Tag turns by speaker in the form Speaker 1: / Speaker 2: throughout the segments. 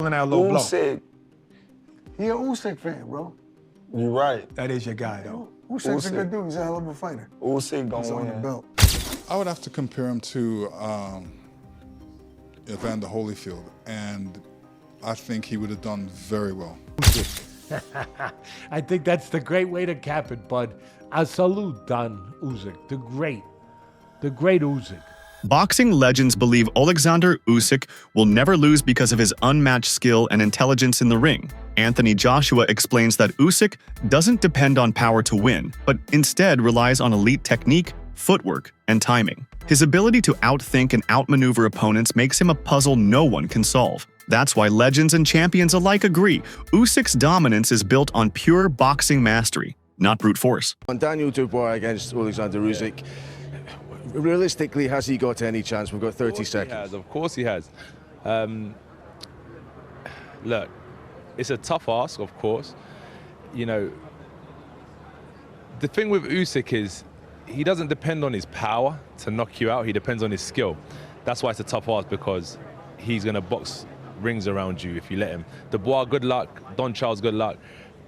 Speaker 1: Out low blow.
Speaker 2: Usyk.
Speaker 3: He a Usyk fan, bro.
Speaker 2: You right.
Speaker 1: That is your guy, though.
Speaker 3: Usyk's a
Speaker 2: Usyk.
Speaker 3: good dude. He's a hell of a fighter.
Speaker 2: Usyk
Speaker 3: He's
Speaker 2: gonna
Speaker 3: on the
Speaker 2: win.
Speaker 3: belt.
Speaker 4: I would have to compare him to Evander Holyfield, and I think he would have done very well.
Speaker 5: I think that's the great way to cap it, bud. A salute on Usyk, the great Usyk.
Speaker 6: Boxing legends believe Oleksandr Usyk will never lose because of his unmatched skill and intelligence in the ring. Anthony Joshua explains that Usyk doesn't depend on power to win, but instead relies on elite technique, footwork, and timing. His ability to outthink and outmaneuver opponents makes him a puzzle no one can solve. That's why legends and champions alike agree Usyk's dominance is built on pure boxing mastery, not brute force.
Speaker 7: On Daniel Dubois against Oleksandr Usyk, realistically, has he got any chance? We've got 30 seconds.
Speaker 8: Of course he has. Look, it's a tough ask, of course. You know, the thing with Usyk is he doesn't depend on his power to knock you out. He depends on his skill. That's why it's a tough ask, because he's going to box rings around you if you let him. Dubois, good luck. Don Charles, good luck.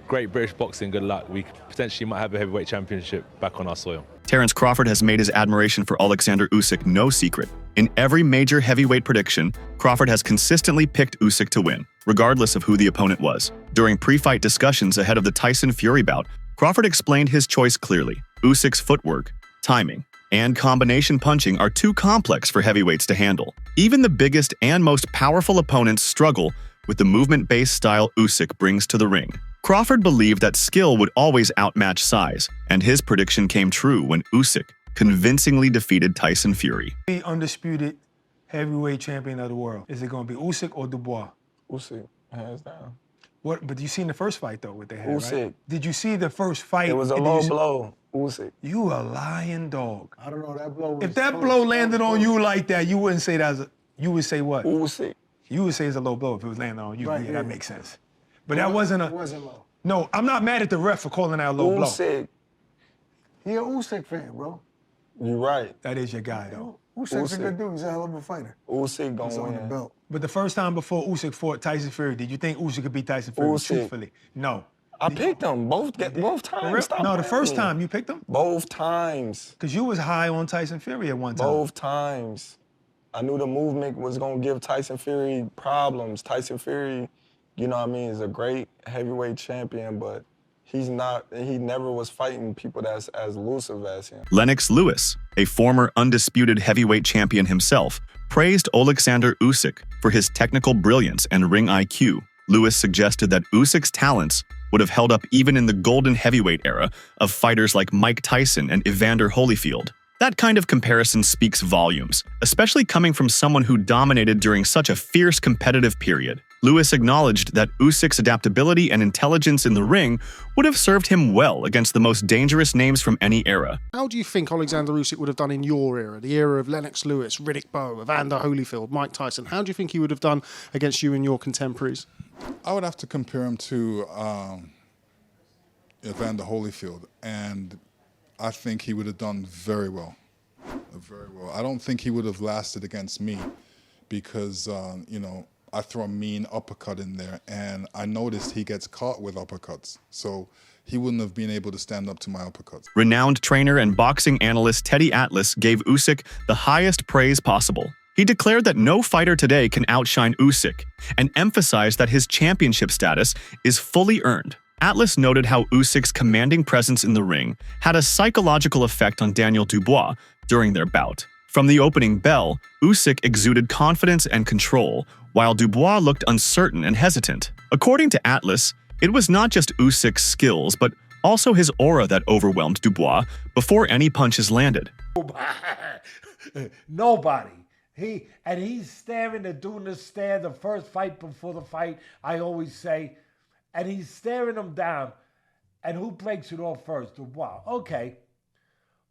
Speaker 8: Great British boxing, good luck. We potentially might have a heavyweight championship back on our soil.
Speaker 6: Terence Crawford has made his admiration for Oleksandr Usyk no secret. In every major heavyweight prediction, Crawford has consistently picked Usyk to win, regardless of who the opponent was. During pre-fight discussions ahead of the Tyson Fury bout, Crawford explained his choice clearly. Usyk's footwork, timing, and combination punching are too complex for heavyweights to handle. Even the biggest and most powerful opponents struggle with the movement-based style Usyk brings to the ring. Crawford believed that skill would always outmatch size, and his prediction came true when Usyk convincingly defeated Tyson Fury.
Speaker 1: The undisputed heavyweight champion of the world. Is it going to be Usyk or Dubois?
Speaker 2: Usyk, hands down.
Speaker 1: What? But you seen the first fight though, what they had,
Speaker 2: Usyk.
Speaker 1: right? Did you see the first fight?
Speaker 2: It was a low blow. Usyk.
Speaker 1: You a lying dog.
Speaker 3: I don't know, that blow was
Speaker 1: If that
Speaker 3: close.
Speaker 1: blow landed on you like that, you wouldn't say that as a, you would say what?
Speaker 2: Usyk.
Speaker 1: You would say it's a low blow if it was landing on you.
Speaker 3: Right,
Speaker 1: yeah,
Speaker 3: yeah.
Speaker 1: that makes sense. But that wasn't a...
Speaker 3: It wasn't low.
Speaker 1: No, I'm not mad at the ref for calling that a low blow.
Speaker 2: Usyk.
Speaker 3: He a Usyk fan, bro.
Speaker 2: You right.
Speaker 1: That is your guy, though.
Speaker 3: Usyk's a
Speaker 2: Usyk.
Speaker 3: good dude. He's a hell of a fighter.
Speaker 2: Usyk
Speaker 3: He's
Speaker 2: gonna
Speaker 3: on the
Speaker 2: win.
Speaker 3: belt.
Speaker 1: But the first time before Usyk fought Tyson Fury, did you think Usyk could beat Tyson Fury?
Speaker 2: Usyk.
Speaker 1: Truthfully, no.
Speaker 2: I picked him both times. Stop
Speaker 1: No, the
Speaker 2: playing
Speaker 1: first
Speaker 2: with me.
Speaker 1: time you picked him?
Speaker 2: Both times.
Speaker 1: Because you was high on Tyson Fury at one time.
Speaker 2: Both times. I knew the movement was gonna give Tyson Fury problems. Tyson Fury, you know what I mean, is a great heavyweight champion, but he never was fighting people that's as elusive as him.
Speaker 6: Lennox Lewis, a former undisputed heavyweight champion himself, praised Oleksandr Usyk for his technical brilliance and ring IQ. Lewis suggested that Usyk's talents would have held up even in the golden heavyweight era of fighters like Mike Tyson and Evander Holyfield. That kind of comparison speaks volumes, especially coming from someone who dominated during such a fierce competitive period. Lewis acknowledged that Usyk's adaptability and intelligence in the ring would have served him well against the most dangerous names from any era.
Speaker 9: How do you think Oleksandr Usyk would have done in your era, the era of Lennox Lewis, Riddick Bowe, Evander Holyfield, Mike Tyson? How do you think he would have done against you and your contemporaries?
Speaker 4: I would have to compare him to Evander Holyfield, and I think he would have done very well. Very well. I don't think he would have lasted against me because, you know, I throw a mean uppercut in there, and I noticed he gets caught with uppercuts. So he wouldn't have been able to stand up to my uppercuts.
Speaker 6: Renowned trainer and boxing analyst Teddy Atlas gave Usyk the highest praise possible. He declared that no fighter today can outshine Usyk and emphasized that his championship status is fully earned. Atlas noted how Usyk's commanding presence in the ring had a psychological effect on Daniel Dubois during their bout. From the opening bell, Usyk exuded confidence and control, while Dubois looked uncertain and hesitant. According to Atlas, it was not just Usyk's skills, but also his aura that overwhelmed Dubois before any punches landed.
Speaker 5: Nobody. He's staring and doing this stare the first fight before the fight, I always say, and he's staring him down. And who breaks it off first? Dubois. Okay.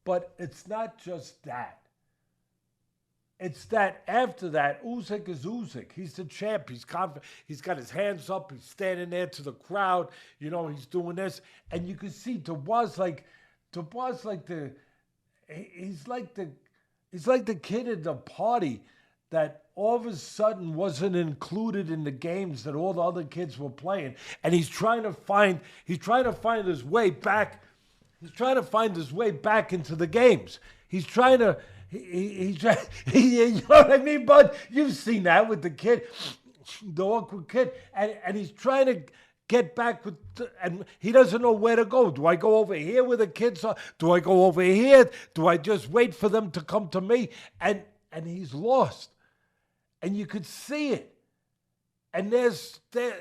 Speaker 5: But it's not just that. It's that after that, Usyk is Usyk. He's the champ. He's confident. He's got his hands up. He's standing there to the crowd. You know, he's doing this. And you can see Dubois like the kid at the party that all of a sudden wasn't included in the games that all the other kids were playing, and he's trying to find his way back. He's trying to find his way back into the games. He's trying to. You know what I mean, bud? You've seen that with the kid, the awkward kid, and he's trying to get back with, and he doesn't know where to go. Do I go over here where the kids are? Do I go over here? Do I just wait for them to come to me? And he's lost, and you could see it. And there's the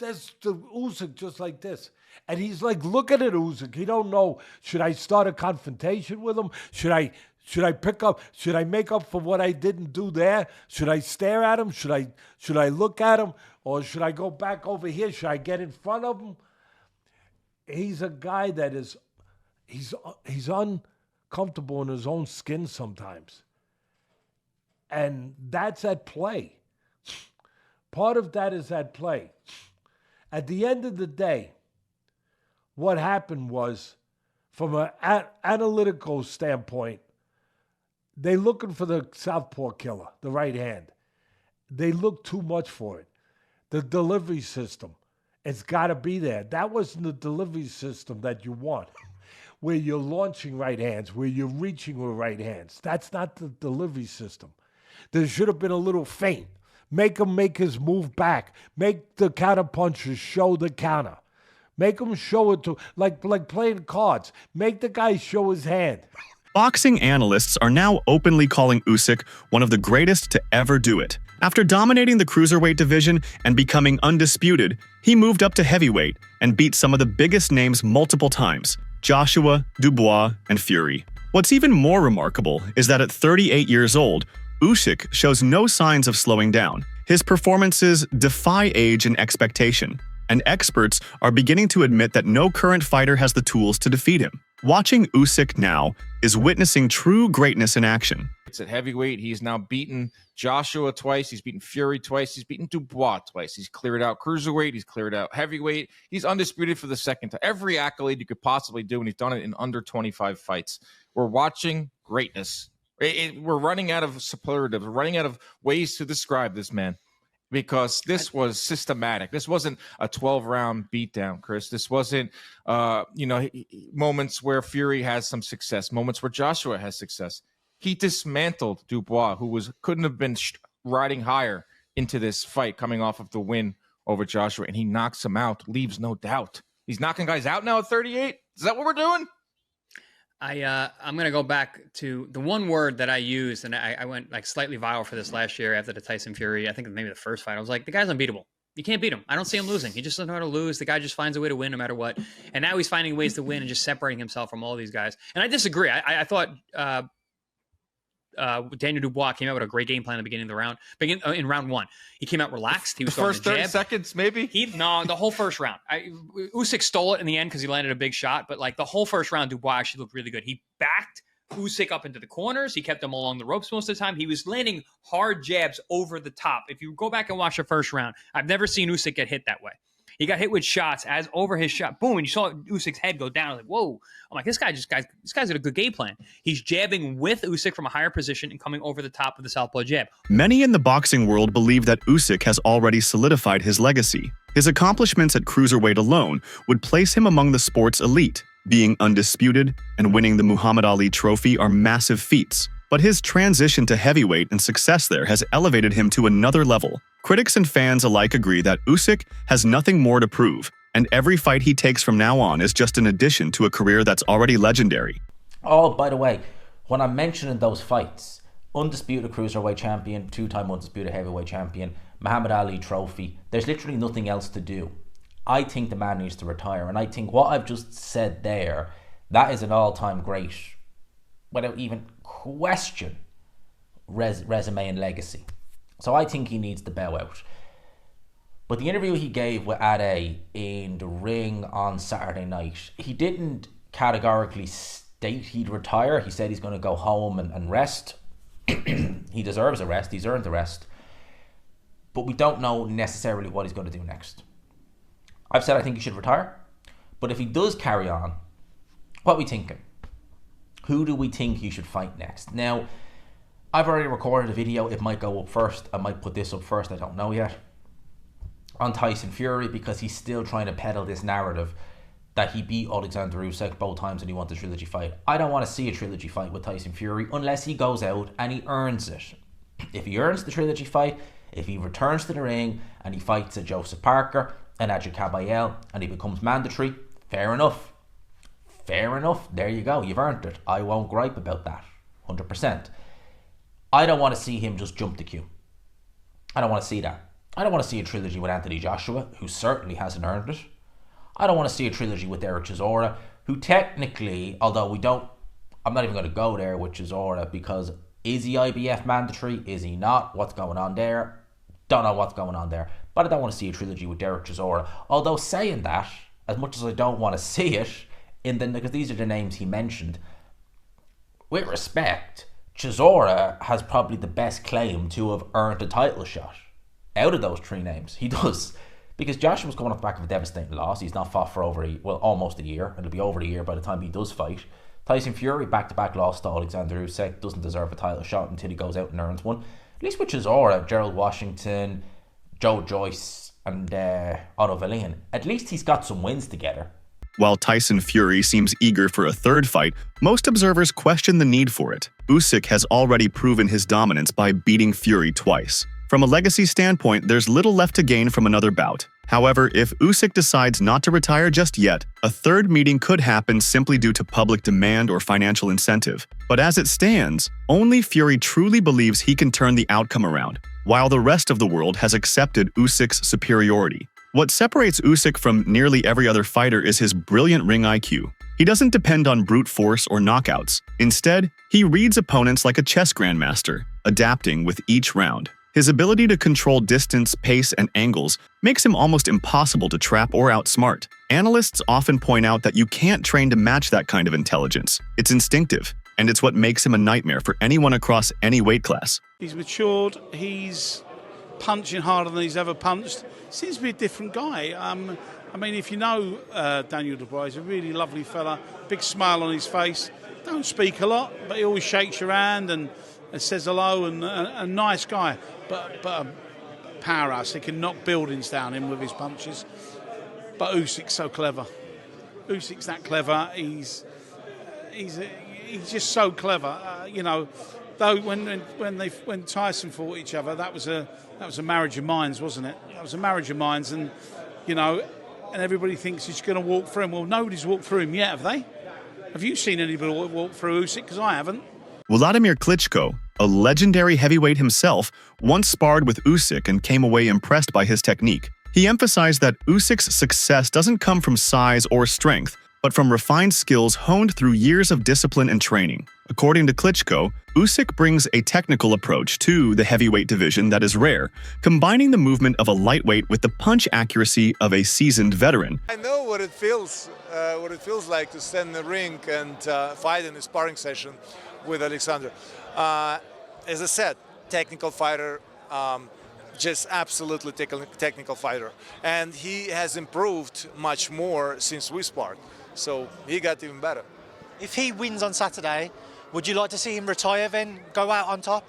Speaker 5: Usyk just like this. And he's like looking at Usyk. He don't know, should I start a confrontation with him? Should I make up for what I didn't do there? Should I stare at him? Should I look at him? Or should I go back over here? Should I get in front of him? He's a guy that he's uncomfortable in his own skin sometimes. And that's at play. Part of that is at play. At the end of the day, what happened was, from an analytical standpoint, they're looking for the southpaw killer, the right hand. They look too much for it. The delivery system, it's got to be there. That wasn't the delivery system that you want, where you're launching right hands, where you're reaching with right hands. That's not the delivery system. There should have been a little feint. Make him make his move back. Make the counter punchers show the counter. Make him show it to, like playing cards. Make the guy show his hand.
Speaker 6: Boxing analysts are now openly calling Usyk one of the greatest to ever do it. After dominating the cruiserweight division and becoming undisputed, he moved up to heavyweight and beat some of the biggest names multiple times: Joshua, Dubois, and Fury. What's even more remarkable is that at 38 years old, Usyk shows no signs of slowing down. His performances defy age and expectation, and experts are beginning to admit that no current fighter has the tools to defeat him. Watching Usyk now is witnessing true greatness in action.
Speaker 10: It's at heavyweight. He's now beaten Joshua twice. He's beaten Fury twice. He's beaten Dubois twice. He's cleared out cruiserweight. He's cleared out heavyweight. He's undisputed for the second time. Every accolade you could possibly do, and he's done it in under 25 fights. We're watching greatness. We're running out of superlatives. We're running out of ways to describe this man, because this was systematic. This wasn't a 12-round beatdown, Chris. This wasn't, moments where Fury has some success, moments where Joshua has success. He dismantled Dubois, who couldn't have been riding higher into this fight coming off of the win over Joshua, and he knocks him out, leaves no doubt. He's knocking guys out now at 38? Is that what we're doing?
Speaker 11: I'm going to go back to the one word that I used, and I went like slightly viral for this last year after the Tyson Fury. I think maybe the first fight. I was like, the guy's unbeatable. You can't beat him. I don't see him losing. He just doesn't know how to lose. The guy just finds a way to win no matter what. And now he's finding ways to win and just separating himself from all these guys. And I disagree. I thought Daniel Dubois came out with a great game plan at the beginning of the round. In round one, he came out relaxed. He was
Speaker 10: the first 30
Speaker 11: jab.
Speaker 10: seconds, maybe?
Speaker 11: No, the whole first round. Usyk stole it in the end because he landed a big shot. But like the whole first round, Dubois actually looked really good. He backed Usyk up into the corners. He kept him along the ropes most of the time. He was landing hard jabs over the top. If you go back and watch the first round, I've never seen Usyk get hit that way. He got hit with shots as over his shot. Boom, and you saw Usyk's head go down. I was like, whoa. I'm like, this guy's got a good game plan. He's jabbing with Usyk from a higher position and coming over the top of the southpaw jab.
Speaker 6: Many in the boxing world believe that Usyk has already solidified his legacy. His accomplishments at cruiserweight alone would place him among the sport's elite. Being undisputed and winning the Muhammad Ali trophy are massive feats. But his transition to heavyweight and success there has elevated him to another level. Critics and fans alike agree that Usyk has nothing more to prove, and every fight he takes from now on is just an addition to a career that's already legendary.
Speaker 12: Oh, by the way, when I'm mentioning those fights, undisputed cruiserweight champion, two-time undisputed heavyweight champion, Muhammad Ali trophy, there's literally nothing else to do. I think the man needs to retire, and I think what I've just said there, that is an all-time great, without even question, resume and legacy. So I think he needs to bow out. But the interview he gave with Ade in the ring on Saturday night, he didn't categorically state he'd retire. He said he's going to go home and rest. He deserves a rest. He's earned the rest. But we don't know necessarily what he's going to do next. I've said I think he should retire. But if he does carry on, what are we thinking? Who do we think he should fight next? Now, I've already recorded a video. It might go up first. I might put this up first. I don't know yet. On Tyson Fury, because he's still trying to peddle this narrative that he beat Oleksandr Usyk both times and he wants a trilogy fight. I don't want to see a trilogy fight with Tyson Fury unless he goes out and he earns it. If he earns the trilogy fight, if he returns to the ring and he fights a Joseph Parker and Adja Kabayel and he becomes mandatory, fair enough. Fair enough. There you go. You've earned it. I won't gripe about that. 100%. I don't want to see him just jump the queue. I don't want to see that. I don't want to see a trilogy with Anthony Joshua, who certainly hasn't earned it. I don't want to see a trilogy with Derek Chisora, who technically, although I'm not even going to go there with Chisora, because is he IBF mandatory? Is he not? What's going on there? Don't know what's going on there. But I don't want to see a trilogy with Derek Chisora. Although saying that, as much as I don't want to see it, because these are the names he mentioned, with respect, Chisora has probably the best claim to have earned a title shot out of those three names. He does. Because Joshua's coming off the back of a devastating loss. He's not fought for almost a year. It'll be over a year by the time he does fight. Tyson Fury, back-to-back loss to Oleksandr Usyk, doesn't deserve a title shot until he goes out and earns one. At least with Chisora, Gerald Washington, Joe Joyce, and Otto Wallin, at least he's got some wins together.
Speaker 6: While Tyson Fury seems eager for a third fight, most observers question the need for it. Usyk has already proven his dominance by beating Fury twice. From a legacy standpoint, there's little left to gain from another bout. However, if Usyk decides not to retire just yet, a third meeting could happen simply due to public demand or financial incentive. But as it stands, only Fury truly believes he can turn the outcome around, while the rest of the world has accepted Usyk's superiority. What separates Usyk from nearly every other fighter is his brilliant ring IQ. He doesn't depend on brute force or knockouts. Instead, he reads opponents like a chess grandmaster, adapting with each round. His ability to control distance, pace, and angles makes him almost impossible to trap or outsmart. Analysts often point out that you can't train to match that kind of intelligence. It's instinctive, and it's what makes him a nightmare for anyone across any weight class.
Speaker 13: He's matured, he's punching harder than he's ever punched. Seems to be a different guy. I mean, if you know Daniel Dubois, he's a really lovely fella, big smile on his face. Don't speak a lot, but he always shakes your hand and says hello, and a nice guy. But a powerhouse. He can knock buildings down him with his punches. But Usyk's so clever. Usyk's that clever. He's just so clever. Though when Tyson fought each other, that was a marriage of minds, wasn't it? That was a marriage of minds, and and everybody thinks he's going to walk through him. Well, nobody's walked through him yet, have they? Have you seen anybody walk through Usyk? Because I haven't.
Speaker 6: Vladimir Klitschko, a legendary heavyweight himself, once sparred with Usyk and came away impressed by his technique. He emphasized that Usyk's success doesn't come from size or strength, but from refined skills honed through years of discipline and training. According to Klitschko, Usyk brings a technical approach to the heavyweight division that is rare, combining the movement of a lightweight with the punch accuracy of a seasoned veteran.
Speaker 14: I know what it feels like to stand in the ring and fight in a sparring session with Oleksandr. As I said, technical fighter, just absolutely technical fighter. And he has improved much more since we sparred. So he got even better.
Speaker 15: If he wins on Saturday, would you like to see him retire then, go out on top?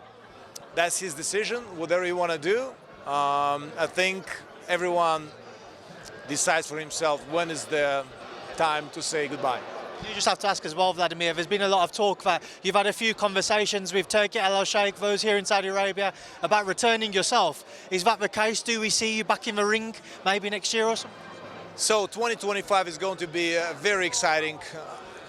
Speaker 14: That's his decision, whatever he want to do. I think everyone decides for himself when is the time to say goodbye.
Speaker 15: You just have to ask as well, Vladimir, there's been a lot of talk that you've had a few conversations with Turki Al-Sheikh, those here in Saudi Arabia, about returning yourself. Is that the case? Do we see you back in the ring maybe next year or something?
Speaker 14: So 2025 is going to be very exciting.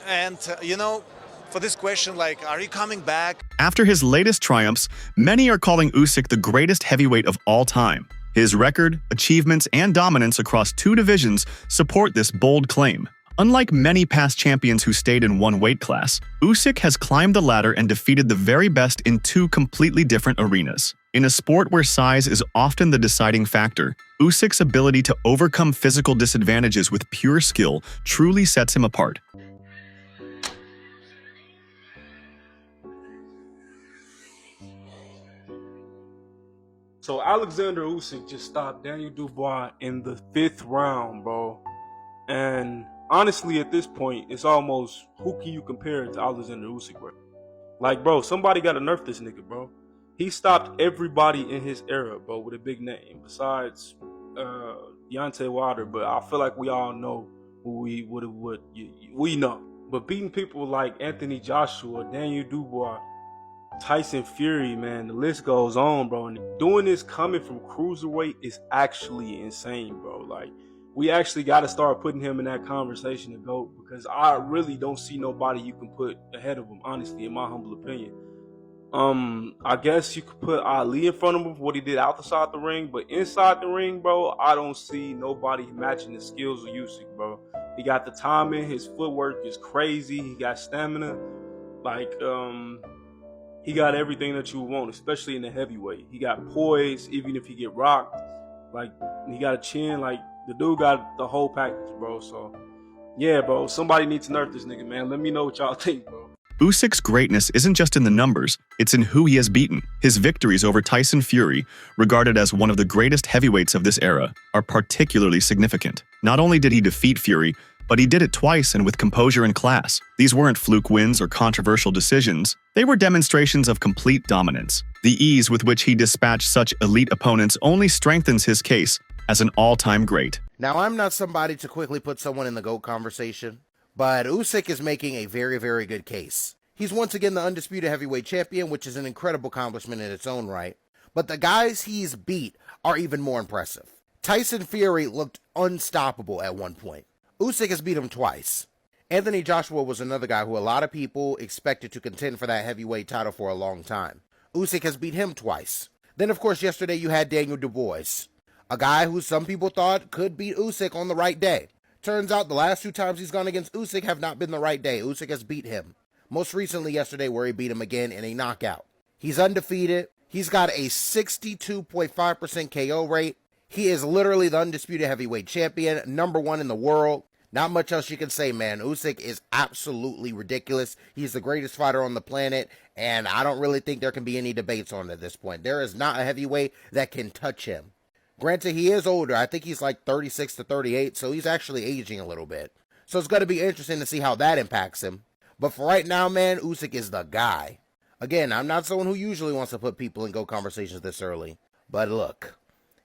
Speaker 14: And, for this question, are you coming back?
Speaker 6: After his latest triumphs, many are calling Usyk the greatest heavyweight of all time. His record, achievements, and dominance across two divisions support this bold claim. Unlike many past champions who stayed in one weight class, Usyk has climbed the ladder and defeated the very best in two completely different arenas. In a sport where size is often the deciding factor, Usyk's ability to overcome physical disadvantages with pure skill truly sets him apart.
Speaker 16: So Oleksandr Usyk just stopped Daniel Dubois in the 5th round, bro. And honestly, at this point, it's almost, who can you compare it to Oleksandr Usyk with? Like, bro, somebody got to nerf this nigga, bro. He stopped everybody in his era, bro, with a big name besides Deontay Wilder. But I feel like we all know who we know. But beating people like Anthony Joshua, Daniel Dubois, Tyson Fury, man, the list goes on, bro. And doing this coming from cruiserweight is actually insane, bro. Like, we actually got to start putting him in that conversation to GOAT, because I really don't see nobody you can put ahead of him, honestly, in my humble opinion. I guess you could put Ali in front of him for what he did outside the ring, but inside the ring, bro, I don't see nobody matching the skills of Usyk, bro. He got the timing, his footwork is crazy, he got stamina, like, he got everything that you want, especially in the heavyweight. He got poise, even if he get rocked. Like, he got a chin. Like, the dude got the whole package, bro. So, yeah, bro, somebody needs to nerf this nigga, man. Let me know what y'all think, bro.
Speaker 6: Usyk's greatness isn't just in the numbers, it's in who he has beaten. His victories over Tyson Fury, regarded as one of the greatest heavyweights of this era, are particularly significant. Not only did he defeat Fury, but he did it twice and with composure and class. These weren't fluke wins or controversial decisions. They were demonstrations of complete dominance. The ease with which he dispatched such elite opponents only strengthens his case as an all-time great.
Speaker 17: Now, I'm not somebody to quickly put someone in the GOAT conversation, but Usyk is making a very, very good case. He's once again the undisputed heavyweight champion, which is an incredible accomplishment in its own right. But the guys he's beat are even more impressive. Tyson Fury looked unstoppable at one point. Usyk has beat him twice. Anthony Joshua was another guy who a lot of people expected to contend for that heavyweight title for a long time. Usyk has beat him twice. Then, of course, yesterday you had Daniel Dubois, a guy who some people thought could beat Usyk on the right day. Turns out the last 2 times he's gone against Usyk have not been the right day. Usyk has beat him. Most recently yesterday, where he beat him again in a knockout. He's undefeated. He's got a 62.5% KO rate. He is literally the undisputed heavyweight champion, #1 in the world. Not much else you can say, man. Usyk is absolutely ridiculous. He's the greatest fighter on the planet, and I don't really think there can be any debates on it at this point. There is not a heavyweight that can touch him. Granted, he is older. I think he's like 36 to 38, so he's actually aging a little bit. So it's going to be interesting to see how that impacts him. But for right now, man, Usyk is the guy. Again, I'm not someone who usually wants to put people in GOAT conversations this early. But look,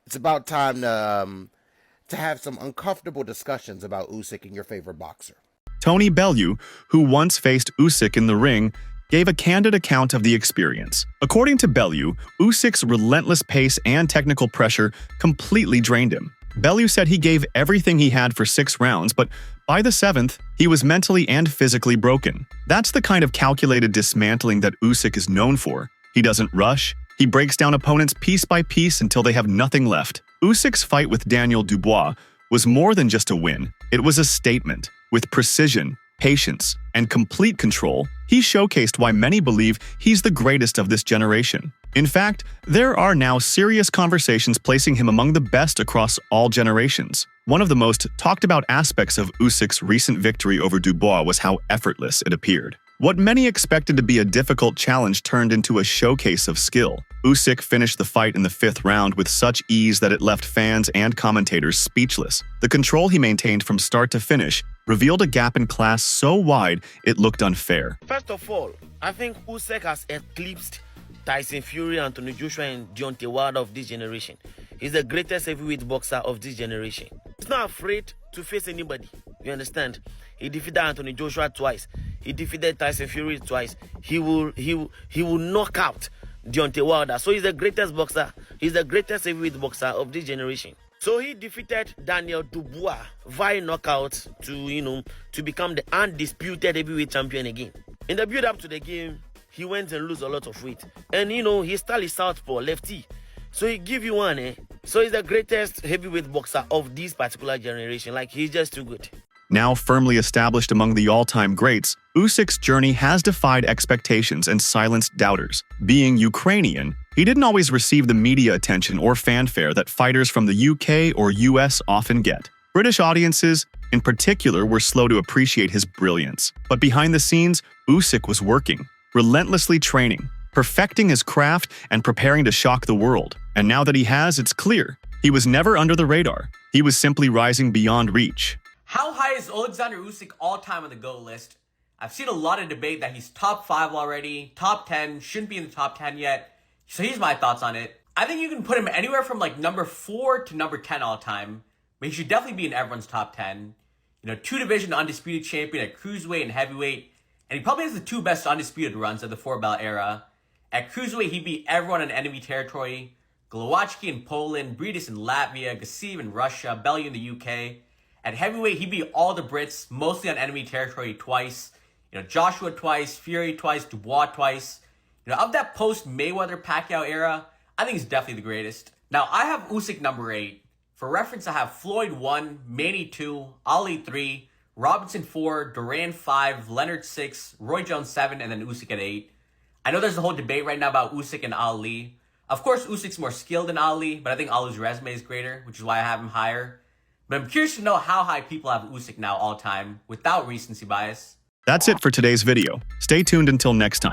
Speaker 17: it's about time to have some uncomfortable discussions about Usyk and your favorite boxer.
Speaker 6: Tony Bellew, who once faced Usyk in the ring, gave a candid account of the experience. According to Bellew, Usyk's relentless pace and technical pressure completely drained him. Bellew said he gave everything he had for 6 rounds, but by the 7th, he was mentally and physically broken. That's the kind of calculated dismantling that Usyk is known for. He doesn't rush. He breaks down opponents piece by piece until they have nothing left. Usyk's fight with Daniel Dubois was more than just a win. It was a statement. With precision, patience, and complete control, he showcased why many believe he's the greatest of this generation. In fact, there are now serious conversations placing him among the best across all generations. One of the most talked about aspects of Usyk's recent victory over Dubois was how effortless it appeared. What many expected to be a difficult challenge turned into a showcase of skill. Usyk finished the fight in the 5th round with such ease that it left fans and commentators speechless. The control he maintained from start to finish revealed a gap in class so wide it looked unfair.
Speaker 18: First of all, I think Usyk has eclipsed Tyson Fury, Anthony Joshua, and Deontay Wilder of this generation. He's the greatest heavyweight boxer of this generation. He's not afraid to face anybody. You understand? He defeated Anthony Joshua twice. He defeated Tyson Fury twice. He will knock out Deontay Wilder. So he's the greatest boxer. He's the greatest heavyweight boxer of this generation. So he defeated Daniel Dubois via knockout to become the undisputed heavyweight champion again. In the build-up to the game, he went and lost a lot of weight. And his style is southpaw, lefty. So he give you one, So he's the greatest heavyweight boxer of this particular generation. Like, he's just too good.
Speaker 6: Now firmly established among the all-time greats, Usyk's journey has defied expectations and silenced doubters. Being Ukrainian, he didn't always receive the media attention or fanfare that fighters from the UK or US often get. British audiences, in particular, were slow to appreciate his brilliance. But behind the scenes, Usyk was working, relentlessly training, perfecting his craft, and preparing to shock the world. And now that he has, it's clear. He was never under the radar. He was simply rising beyond reach.
Speaker 19: How high is Oleksandr Usyk all-time on the GOAT list? I've seen a lot of debate that he's top 5 already, top 10, shouldn't be in the top 10 yet. So here's my thoughts on it. I think you can put him anywhere from like number 4 to number 10 all time, but he should definitely be in everyone's top 10. You know, 2-division undisputed champion at cruiserweight and heavyweight, and he probably has the 2 best undisputed runs of the 4-belt era. At cruiserweight, he beat everyone in enemy territory. Glowacki in Poland, Briedis in Latvia, Gassiv in Russia, Bellew in the UK. At heavyweight, he beat all the Brits, mostly on enemy territory twice. You know, Joshua twice, Fury twice, Dubois twice. You know, of that post-Mayweather-Pacquiao era, I think he's definitely the greatest. Now, I have Usyk number 8. For reference, I have Floyd 1, Manny 2, Ali 3, Robinson 4, Duran 5, Leonard 6, Roy Jones 7, and then Usyk at 8. I know there's a whole debate right now about Usyk and Ali. Of course, Usyk's more skilled than Ali, but I think Ali's resume is greater, which is why I have him higher. But I'm curious to know how high people have Usyk now all time, without recency bias.
Speaker 6: That's it for today's video. Stay tuned until next time.